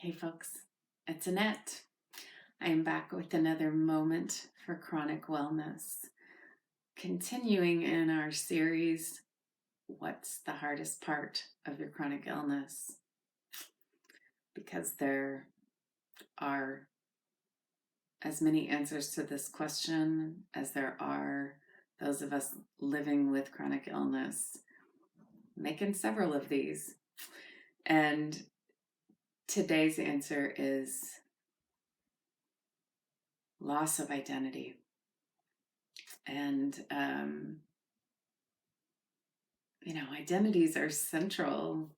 Hey folks, it's Annette. I am back with another moment for chronic wellness. Continuing in our series, What's the Hardest Part of Your Chronic Illness? Because there are as many answers to this question as there are those of us living with chronic illness, making several of these. And today's answer is loss of identity. And identities are central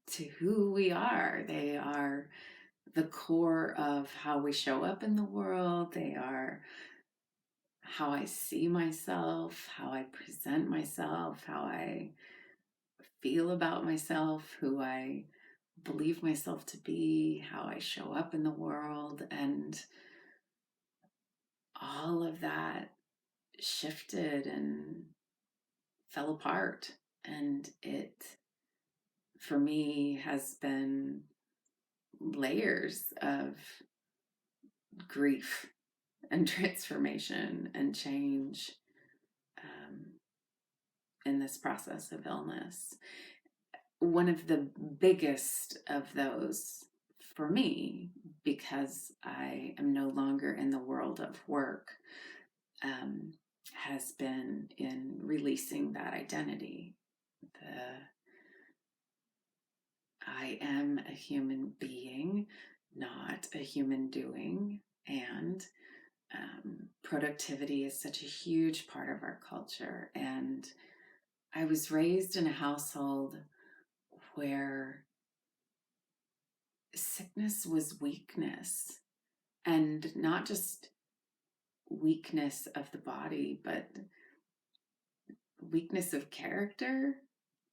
to who we are. They are the core of how we show up in the world. They are how I see myself, how I present myself, how I feel about myself, who I believe myself to be, how I show up in the world. And all of that shifted and fell apart. And it, for me, has been layers of grief and transformation and change in this process of illness. One of the biggest of those for me, because I am no longer in the world of work, has been in releasing that identity. I am a human being, not a human doing, and productivity is such a huge part of our culture. And I was raised in a household where sickness was weakness, and not just weakness of the body, but weakness of character,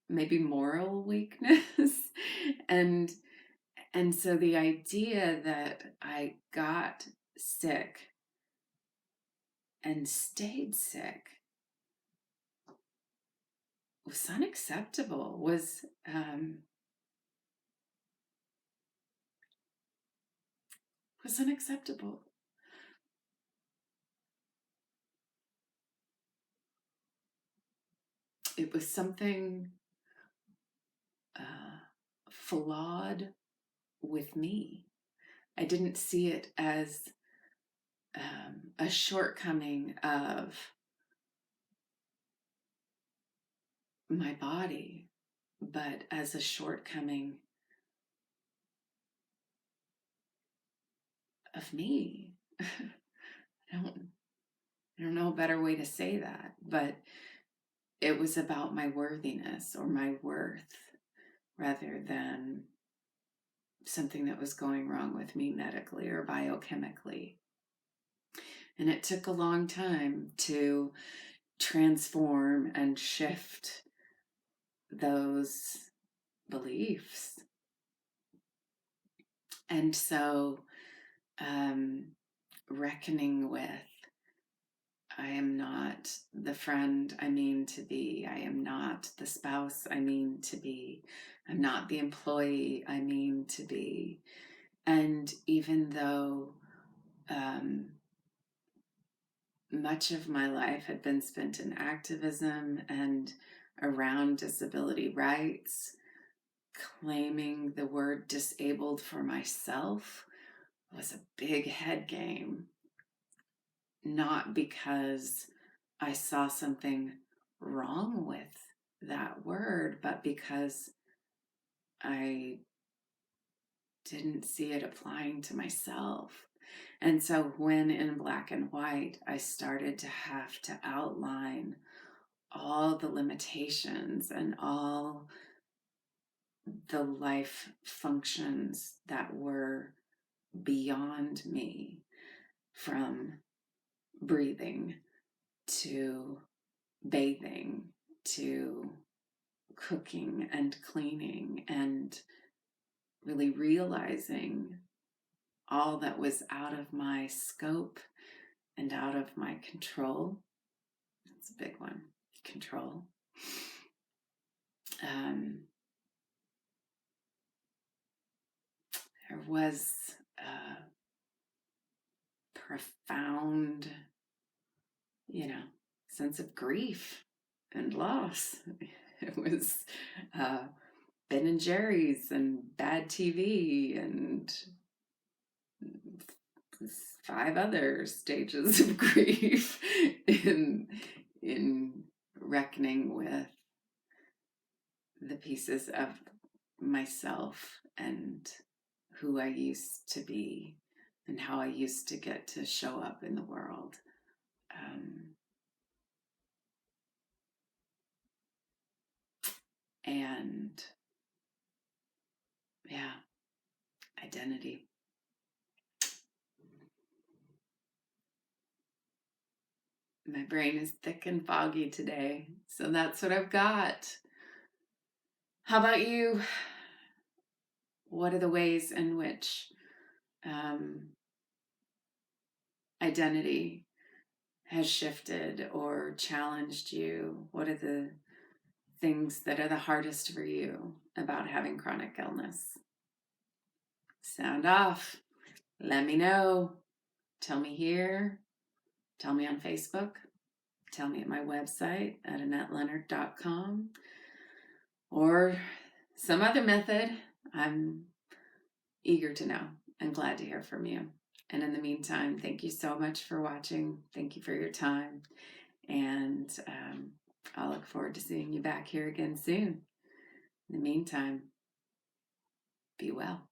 maybe moral weakness. and so the idea that I got sick and stayed sick was unacceptable, was unacceptable. It was something flawed with me. I didn't see it as a shortcoming of my body, but as a shortcoming of me. I don't know a better way to say that, but it was about my worthiness or my worth rather than something that was going wrong with me medically or biochemically. And it took a long time to transform and shift those beliefs. And so, reckoning with, I am not the friend I mean to be. I am not the spouse I mean to be. I'm not the employee I mean to be. And even though much of my life had been spent in activism and around disability rights, claiming the word disabled for myself was a big head game. Not because I saw something wrong with that word, but because I didn't see it applying to myself. And so when in black and white, I started to have to outline all the limitations and all the life functions that were beyond me, from breathing to bathing to cooking and cleaning, and really realizing all that was out of my scope and out of my control. That's a big one, control. was a profound, sense of grief and loss. It was Ben and Jerry's and bad TV and 5 other stages of grief in reckoning with the pieces of myself and who I used to be and how I used to get to show up in the world. And yeah, identity. My brain is thick and foggy today, so that's what I've got. How about you? What are the ways in which identity has shifted or challenged you? What are the things that are the hardest for you about having chronic illness? Sound off. Let me know. Tell me here. Tell me on Facebook. Tell me at my website at AnnetteLeonard.com or some other method. I'm eager to know and glad to hear from you. And in the meantime, thank you so much for watching. Thank you for your time. And I'll look forward to seeing you back here again soon. In the meantime, be well.